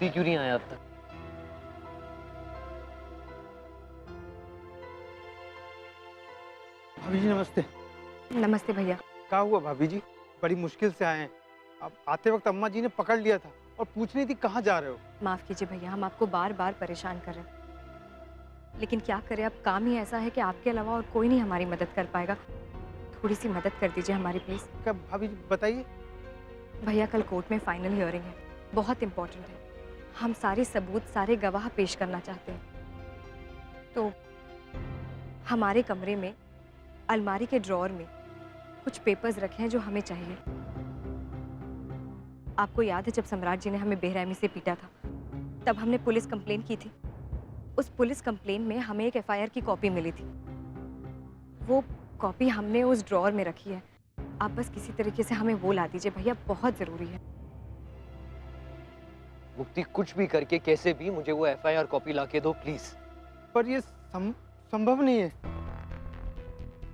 मुक्ति क्यों नहीं आया अब तक? भाभी जी नमस्ते। नमस्ते भैया। क्या हुआ भाभी जी? बड़ी मुश्किल से आए हैं। अब आते वक्त अम्मा जी ने पकड़ लिया था और पूछ रही थी कहाँ जा रहे हो। माफ कीजिए भैया, हम आपको बार बार परेशान कर रहे हैं, लेकिन क्या करें, अब काम ही ऐसा है कि आपके अलावा और कोई नहीं हमारी मदद कर पाएगा। थोड़ी सी मदद कर दीजिए हमारी प्लीज। क्या भाभी जी बताइए। भैया कल कोर्ट में फाइनल हियरिंग है, बहुत इंपॉर्टेंट है। हम सारे सबूत, सारे गवाह पेश करना चाहते हैं। तो हमारे कमरे में अलमारी के ड्रॉअर में कुछ पेपर्स रखे हैं जो हमें चाहिए। आपको याद है जब सम्राट जी ने हमें बेरहमी से पीटा था, तब हमने पुलिस कंप्लेन की थी। उस पुलिस कंप्लेन में हमें एक एफआईआर की कॉपी मिली थी। वो कॉपी हमने उस ड्रॉअर में रखी है। आप बस किसी तरीके से हमें वो ला दीजिए भैया, बहुत जरूरी है। मुक्ति कुछ भी करके कैसे भी मुझे वो एफआईआर कॉपी लाके दो प्लीज। पर ये संभव नहीं है।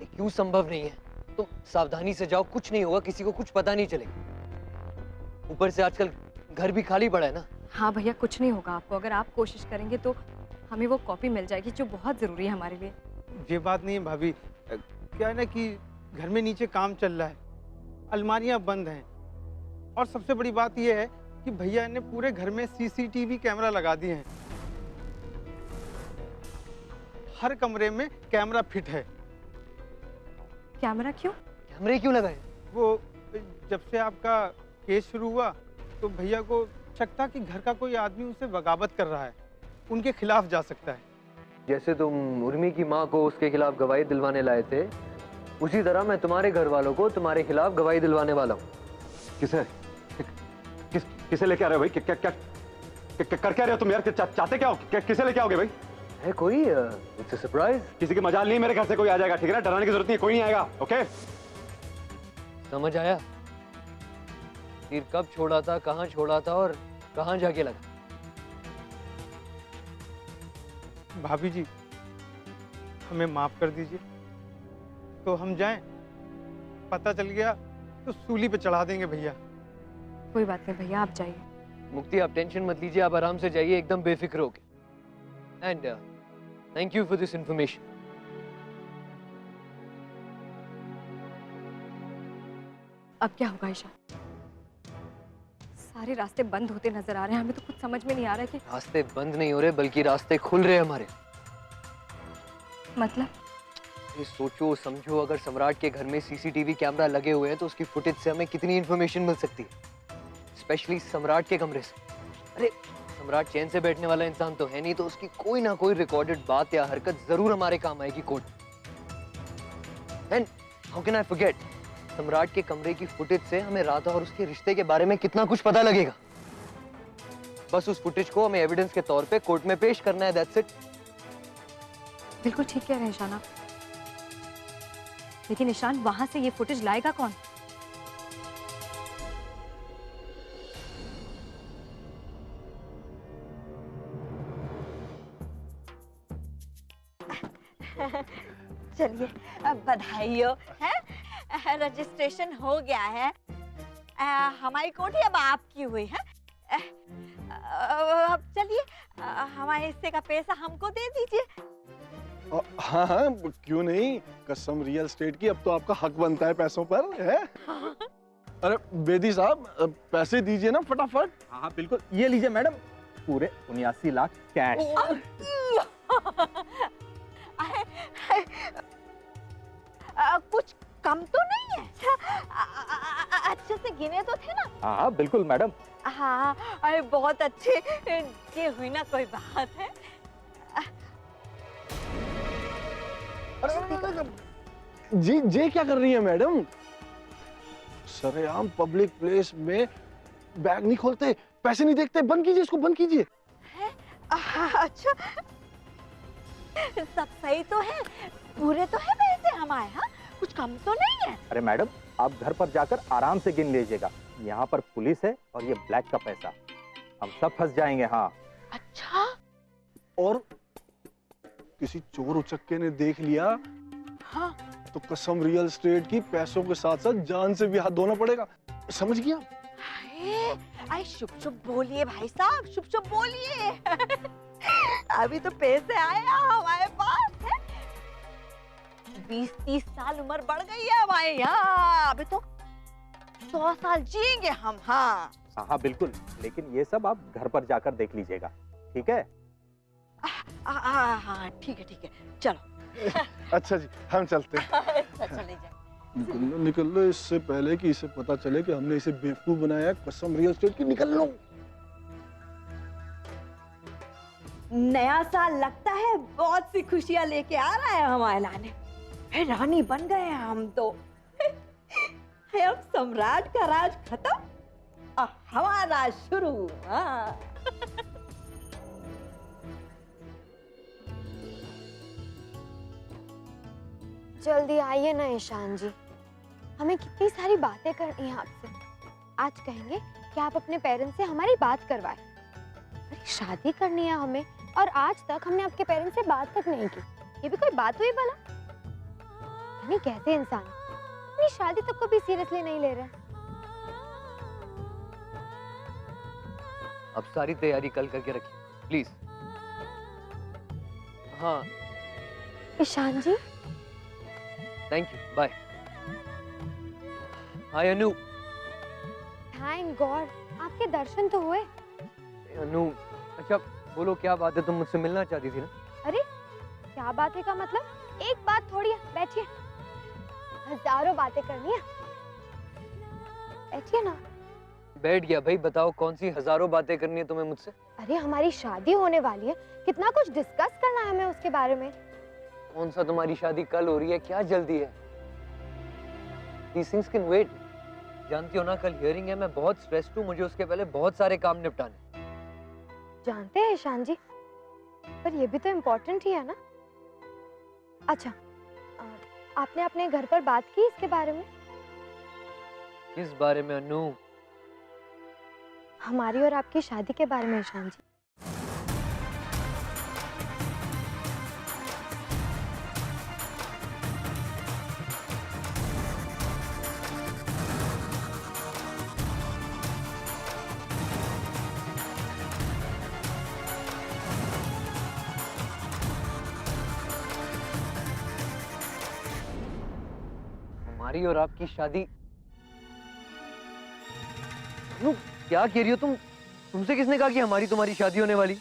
क्यों संभव नहीं है? तुम सावधानी से जाओ, कुछ नहीं होगा, किसी को कुछ पता नहीं चलेगा। ऊपर से आजकल घर भी खाली पड़ा है ना। हाँ भैया, कुछ नहीं होगा आपको। अगर आप कोशिश करेंगे तो हमें वो कॉपी मिल जाएगी, जो बहुत जरूरी है हमारे लिए। ये बात नहीं है भाभी। क्या है ना कि घर में नीचे काम चल रहा है, अलमारियां बंद हैं, और सबसे बड़ी बात यह है कि भैया ने पूरे घर में सीसीटीवी कैमरा लगा दिए हैं। हर कमरे में कैमरा फिट है। कैमरा क्यों? कैमरे क्यों लगाए? वो जब से आपका केस शुरू हुआ तो भैया को शक था कि घर का कोई आदमी उसे बगावत कर रहा है, उनके खिलाफ जा सकता है। जैसे तुम उर्मी की माँ को उसके खिलाफ गवाही दिलवाने लाए थे, उसी तरह मैं तुम्हारे घर वालों को तुम्हारे खिलाफ गवाही दिलवाने वाला हूँ। किसे लेके आ रहे हो भाई? क्या क्या कर क्या रहे हो तुम यार? चाहते क्या हो? किसे लेके आओगे भाई? है कोई? It's a surprise. किसी की मजाल नहीं, मेरे घर से कोई आ जाएगा, ठीक है ना? डराने की जरूरत नहीं है, कोई नहीं आएगा। ओके, समझ आया? तीर कब छोड़ा था, कहाँ छोड़ा था और कहाँ जाके लगा? भाभी जी हमें माफ कर दीजिए, तो हम जाएं? पता चल गया तो सूली पे चढ़ा देंगे भैया। कोई बात नहीं भैया, आप जाइए। मुक्ति आप टेंशन मत लीजिए, आप आराम से जाइए, एकदम बेफिक्र होके। And thank you for this information. अब क्या होगा ईशा? सारे रास्ते बंद होते नजर आ रहे हैं, हमें तो कुछ समझ में नहीं आ रहा है कि रास्ते बंद नहीं हो रहे बल्कि रास्ते खुल रहे हैं हमारे। मतलब ये सोचो समझो, अगर सम्राट के घर में सीसीटीवी कैमरा लगे हुए हैं तो उसकी फुटेज से हमें कितनी इंफॉर्मेशन मिल सकती है, स्पेशली सम्राट के कमरे से। अरे सम्राट चैन से बैठने वाला इंसान तो है नहीं, तो उसकी कोई ना कोई रिकॉर्डेड बात या हरकत जरूर हमारे काम आएगी court. And how can I forget, सम्राट के कमरे की फुटेज से हमें राधा और उसके रिश्ते के बारे में कितना कुछ पता लगेगा। बस उस फुटेज को हमें एविडेंस के तौर पे कोर्ट में पेश करना है, दैट्स इट। बिल्कुल ठीक कह रहे हैं ईशान आप, लेकिन ईशान वहां से ये फुटेज लाएगा कौन? चलिए अब बधाई हो, है रजिस्ट्रेशन हो गया है। हमारी कोठी अब आपकी हुई है। अब चलिए हमारे हिस्से का पैसा हमको दे दीजिए। हाँ हाँ, क्यों नहीं, कसम रियल एस्टेट की, अब तो आपका हक बनता है पैसों पर, है? अरे बेदी साहब पैसे दीजिए ना फटाफट। हाँ हाँ बिल्कुल, ये लीजिए मैडम, पूरे 79 लाख कैश। कुछ कम तो नहीं है? अच्छे से गिने तो थे ना? हाँ हाँ बिल्कुल मैडम। हाँ, अरे बहुत अच्छे, ये हुई ना कोई बात है। जी जी क्या कर रही है मैडम? सरेआम पब्लिक प्लेस में बैग नहीं खोलते, पैसे नहीं देखते, बंद कीजिए इसको, बंद कीजिए। अच्छा, सब सही तो है, पूरे तो है पैसे हमारे, हाँ कुछ कम तो नहीं है? अरे मैडम आप घर पर जाकर आराम से गिन लीजिएगा, यहाँ पर पुलिस है और ये ब्लैक का पैसा, हम सब फंस जाएंगे। हाँ। अच्छा, और किसी चोर उचक्के ने देख लिया, हाँ तो कसम रियल एस्टेट की पैसों के साथ साथ जान से भी हाथ धोना पड़ेगा, समझ गया? अरे शुभ शुभ बोलिए भाई साहब, शुभ शुभ बोलिए। अभी तो पैसे आए हमारे पास है। 20-30 साल उम्र बढ़ गई है हमारे यहाँ, अभी तो 100 साल जिएंगे हम। हाँ हाँ बिल्कुल, लेकिन ये सब आप घर पर जाकर देख लीजिएगा, ठीक है? हाँ ठीक है, चलो। अच्छा जी, हम चलते हैं। चले जाए। निकल लो इससे पहले कि इसे पता चले कि हमने इसे बेवकूफ बनाया। कसम रियल एस्टेट की, निकल लो। नया साल लगता है बहुत सी खुशियां लेके आ रहा है हमारे लाने। रानी बन गए हैं हम तो। अब सम्राट का राज खत्म और हमारा राज शुरू। हाँ। जल्दी आइए ना ईशान जी, हमें कितनी सारी बातें करनी है आपसे। आज कहेंगे कि आप अपने पेरेंट्स से हमारी बात करवाएं। अरे शादी करनी है हमें, और आज तक हमने आपके पेरेंट्स से बात तक नहीं की। ये भी कोई बात हुई भला? यानी कैसे इंसान अपनी शादी तक को भी सीरियसली नहीं ले रहे। अब सारी तैयारी कल करके रखिए प्लीज। हाँ Ishaan ji, thank you, bye. Hi Anu. Thank God आपके दर्शन तो हुए। अनु, अच्छा बोलो क्या बात है, तुम मुझसे मिलना चाहती थी ना? अरे क्या बात है का मतलब? एक बात थोड़ी है, बैठिए। हजारों बातें करनी है, बैठिए ना। बैठ गया भाई, बताओ कौन सी हजारों बातें करनी है तुम्हें मुझसे? अरे हमारी शादी होने वाली है, कितना कुछ डिस्कस करना है हमें उसके बारे में। कौन सा तुम्हारी शादी कल हो रही है, क्या जल्दी है? These things can wait। जानती हो ना कल हियरिंग है, मैं बहुत स्ट्रेस्ड हूँ, मुझे उसके पहले बहुत सारे काम निपटाने। जानते हैं ईशान जी, पर ये भी तो इम्पोर्टेंट ही है ना। अच्छा आपने अपने घर पर बात की इसके बारे में? किस बारे में अनु? हमारी और आपकी शादी के बारे में ईशान जी। हमारी और आपकी शादी? अनु क्या कह रही हो तुम? तुमसे किसने कहा कि हमारी तुम्हारी शादी होने वाली?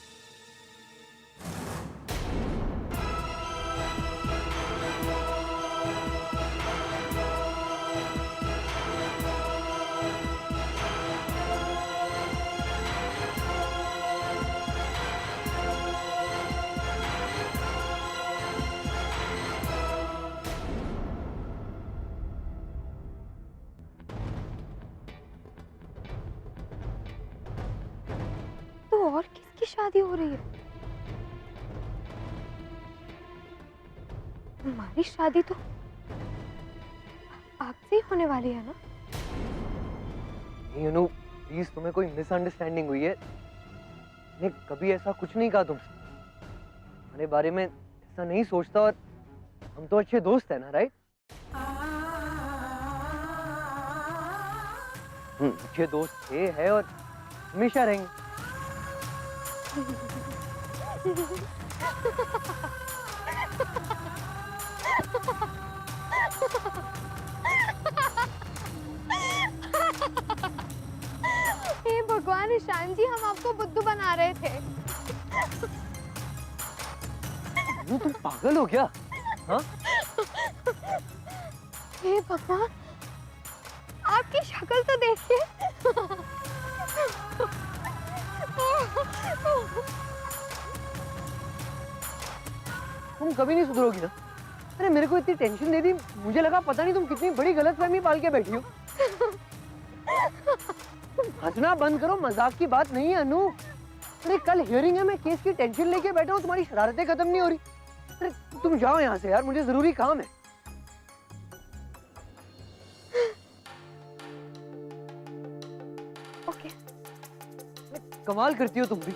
तो और किसकी शादी हो रही है? हमारी शादी तो आपसे ही होने वाली है ना? नहीं अनु, प्लीज तुम्हें कोई मिसअंडरस्टैंडिंग हुई है। मैंने कभी ऐसा कुछ नहीं कहा तुमसे। हमारे बारे में ऐसा नहीं सोचता, और हम तो अच्छे दोस्त हैं ना, राइट? अच्छे दोस्त थे, है और हमेशा रहेंगे। हे भगवान ईशान जी, हम आपको बुद्धू बना रहे थे। तुम पागल हो क्या? हाँ? हे भगवान, आपकी शक्ल तो देखिए। तुम कभी नहीं सुधरोगी ना? अरे मेरे को इतनी टेंशन दे दी, मुझे लगा पता नहीं तुम कितनी बड़ी गलतफहमी पाल के बैठी हो। हंसना बंद करो, मजाक की बात नहीं है अनु। अरे कल हियरिंग है, मैं केस की टेंशन लेके बैठा हूँ, तुम्हारी शरारतें खत्म नहीं हो रही। अरे तुम जाओ यहाँ से यार, मुझे जरूरी काम है। ओके। कमाल करती हो तुम भी।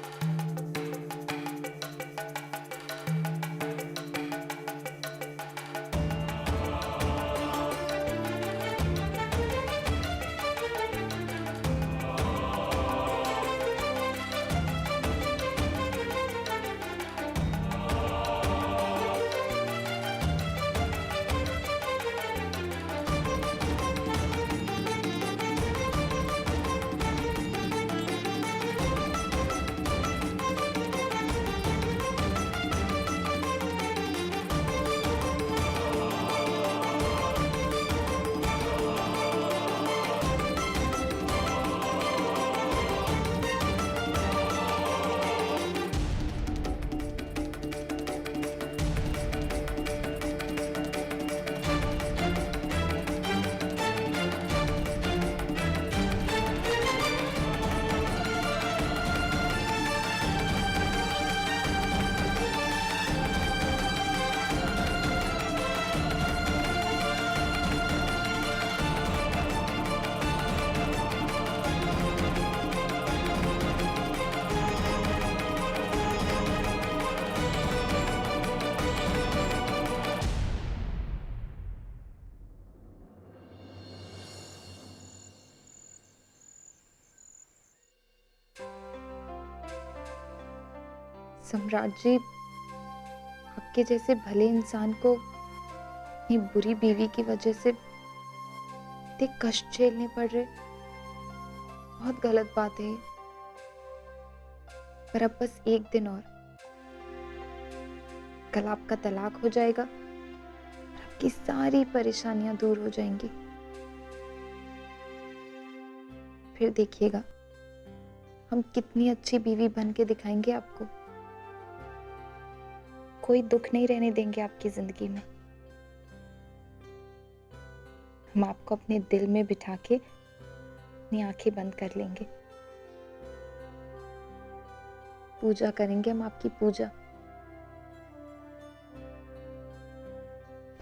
सम्राट जी, आपके जैसे भले इंसान को अपनी बुरी बीवी की वजह से इतने कष्ट झेलने पड़ रहे, बहुत गलत बात है ये। पर अब बस एक दिन और, कल आपका तलाक हो जाएगा, आपकी सारी परेशानियां दूर हो जाएंगी। फिर देखिएगा हम कितनी अच्छी बीवी बन के दिखाएंगे आपको। कोई दुख नहीं रहने देंगे आपकी जिंदगी में। हम आपको अपने दिल में बिठा के अपनी आंखें बंद कर लेंगे। पूजा करेंगे हम आपकी पूजा।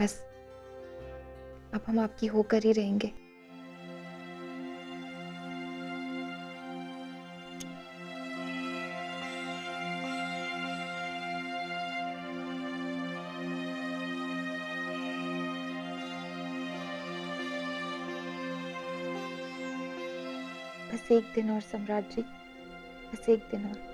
बस अब हम आपकी होकर ही रहेंगे। बस एक दिन और सम्राट जी, बस एक दिन और।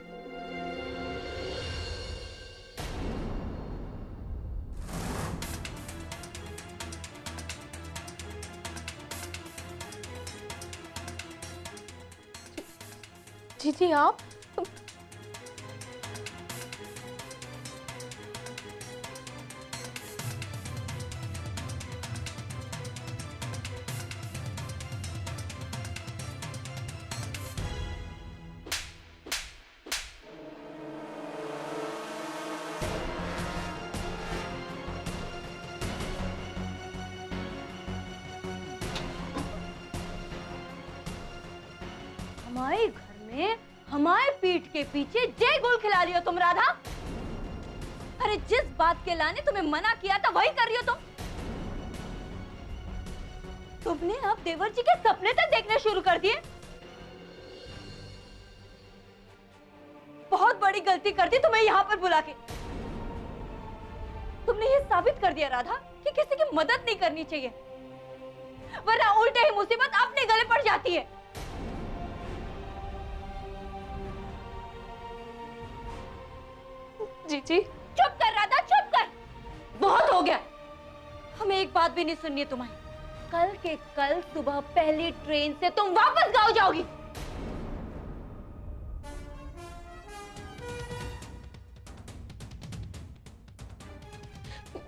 जी आप हमारे घर में हमारे पीठ के पीछे जय गोल खिला रही हो तुम राधा। अरे जिस बात के लाने तुम्हें मना किया था वही कर रही हो तुम। तुमने अब देवर जी के सपने तक देखने शुरू कर दिए। बहुत बड़ी गलती कर दी तुम्हें यहाँ पर बुला के। तुमने ये साबित कर दिया राधा कि किसी की मदद नहीं करनी चाहिए, वरना उल्टे ही मुसीबत अपने गले पड़ जाती है। जी चुप कर राधा, चुप कर। बहुत हो गया। हमें एक बात भी नहीं सुननी है तुम्हारी। कल के कल सुबह पहली ट्रेन से तुम वापस गांव जाओगी।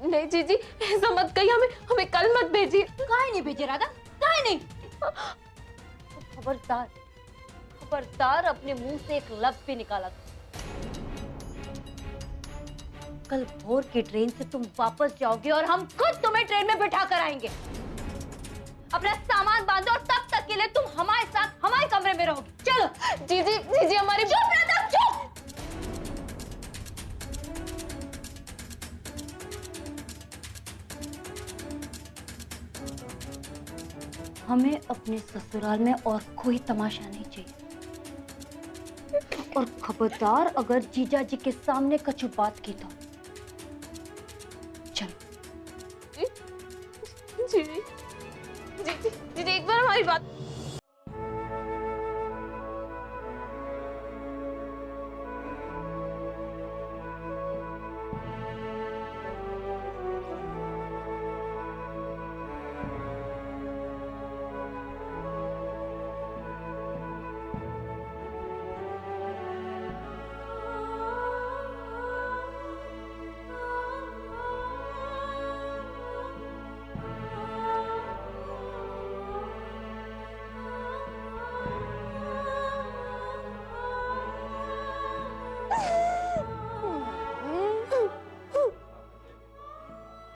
नहीं जी ऐसा मत कहिए, हमें कल मत भेजिए। काहे नहीं भेजे राधा, काहे नहीं? खबरदार खबरदार अपने मुंह से एक लफ्ज भी निकाला। कल भोर की ट्रेन से तुम वापस जाओगे और हम खुद तुम्हें ट्रेन में बिठा कर आएंगे। अपना सामान बांधो और तब तक के लिए तुम हमारे साथ हमारे कमरे में रहोगे। चलो। जी हमारी चुप राधा, चुप। हमें अपने ससुराल में और कोई तमाशा नहीं चाहिए। और खबरदार अगर जीजा जी के सामने कछु बात की तो जी एक बार हमारी बात।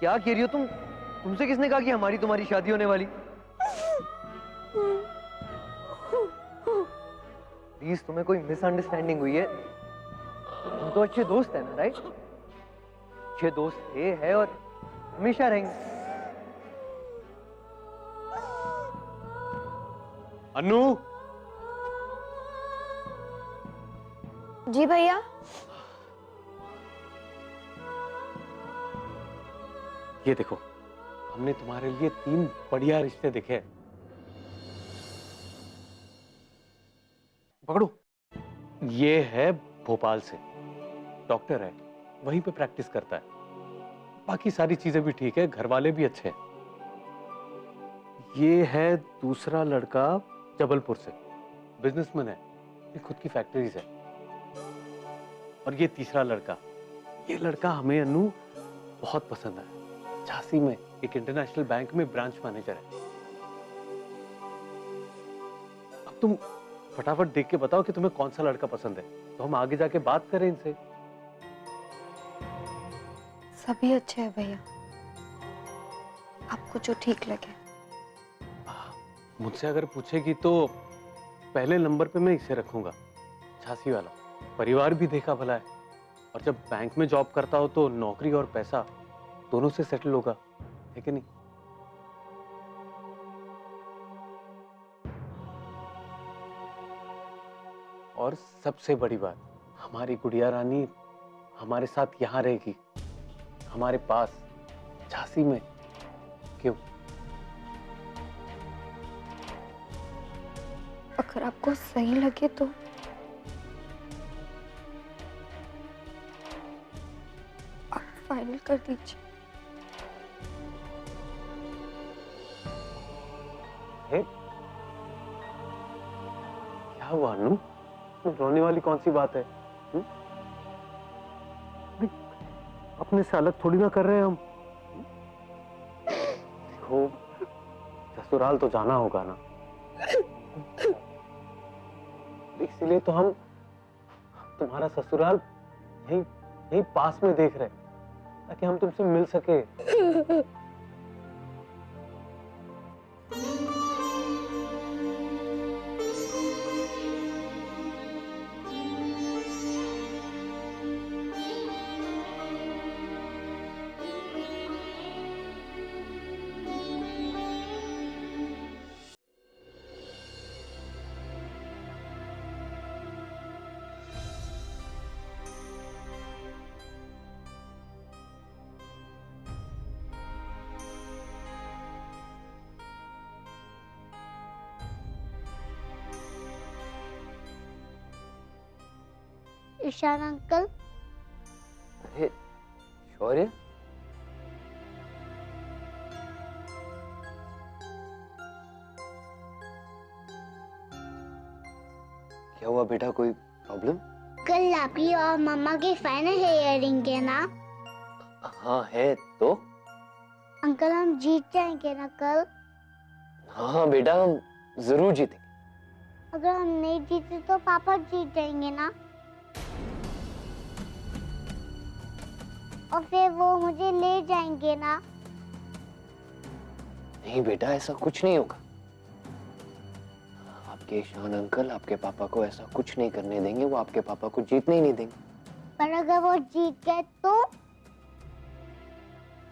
क्या कह रही हो तुम? तुमसे किसने कहा कि हमारी तुम्हारी शादी होने वाली? प्लीज, तुम्हें कोई मिसअंडरस्टैंडिंग हुई है। हम तो अच्छे दोस्त हैं ना, राइट? अच्छे दोस्त थे, है और हमेशा रहेंगे। अनु, जी भैया। ये देखो, हमने तुम्हारे लिए 3 बढ़िया रिश्ते देखे हैं। पकड़ो। ये है भोपाल से, डॉक्टर है, वहीं पे प्रैक्टिस करता है। बाकी सारी चीजें भी ठीक है, घर वाले भी अच्छे हैं। ये है दूसरा लड़का जबलपुर से, बिजनेसमैन है, ये खुद की फैक्ट्रीज है। और ये तीसरा लड़का, ये लड़का हमें अनु बहुत पसंद है। झांसी में एक इंटरनेशनल बैंक में ब्रांच मैनेजर है। अब तुम फटाफट देख के बताओ कि तुम्हें कौन सा लड़का पसंद है, तो हम आगे जाके बात करें इनसे। सभी अच्छे हैं भैया, आपको जो ठीक लगे। मुझसे अगर पूछेगी तो पहले नंबर पे मैं इसे रखूंगा, झांसी वाला। परिवार भी देखा भला है, और जब बैंक में जॉब करता हो तो नौकरी और पैसा दोनों से सेटल होगा, है कि नहीं? और सबसे बड़ी बात, हमारी गुड़िया रानी हमारे साथ यहाँ रहेगी, हमारे पास, झांसी में। क्यों? अगर आपको सही लगे तो आप फाइनल कर दीजिए। क्या हुआ अनु? रोने वाली कौन सी बात है? अपने से अलग थोड़ी ना कर रहे हैं हम। देखो, ससुराल तो जाना होगा ना, इसीलिए तो हम तुम्हारा ससुराल यही पास में देख रहे हैं, ताकि हम तुमसे मिल सके। ईशान अंकल। अरे शौर्य, क्या हुआ बेटा, कोई प्रॉब्लम? कल आपकी और मम्मा की फाइनल इयरिंग है ना? हाँ है तो। अंकल हम जीत जाएंगे ना कल? हाँ बेटा, हम जरूर जीतेंगे। अगर हम नहीं जीते तो पापा जीत जाएंगे ना? और फिर वो मुझे ले जाएंगे ना? नहीं बेटा, ऐसा कुछ नहीं होगा। आपके ईशान अंकल आपके पापा को ऐसा कुछ नहीं करने देंगे, वो आपके पापा को जीतने ही नहीं देंगे। पर अगर वो जीत गए तो?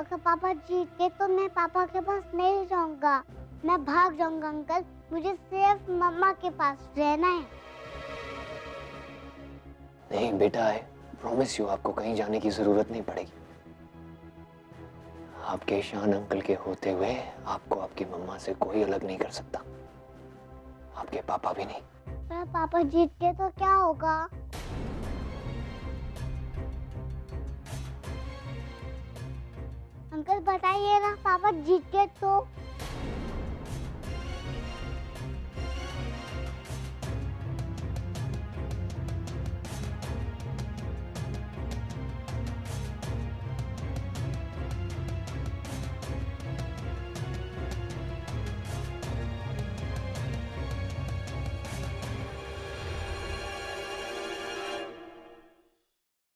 अगर पापा जीत गए तो मैं पापा के पास नहीं जाऊंगा, मैं भाग जाऊंगा अंकल। मुझे सिर्फ मम्मा के पास रहना है। नहीं बेटा, है प्रॉमिस यू, आपको कहीं जाने की जरूरत नहीं पड़ेगी। आपके ईशान अंकल के होते हुए आपको आपकी मम्मा से कोई अलग नहीं कर सकता, आपके पापा भी नहीं। पर पापा जीत गए तो क्या होगा? अंकल बताइए ना, पापा जीत गए तो?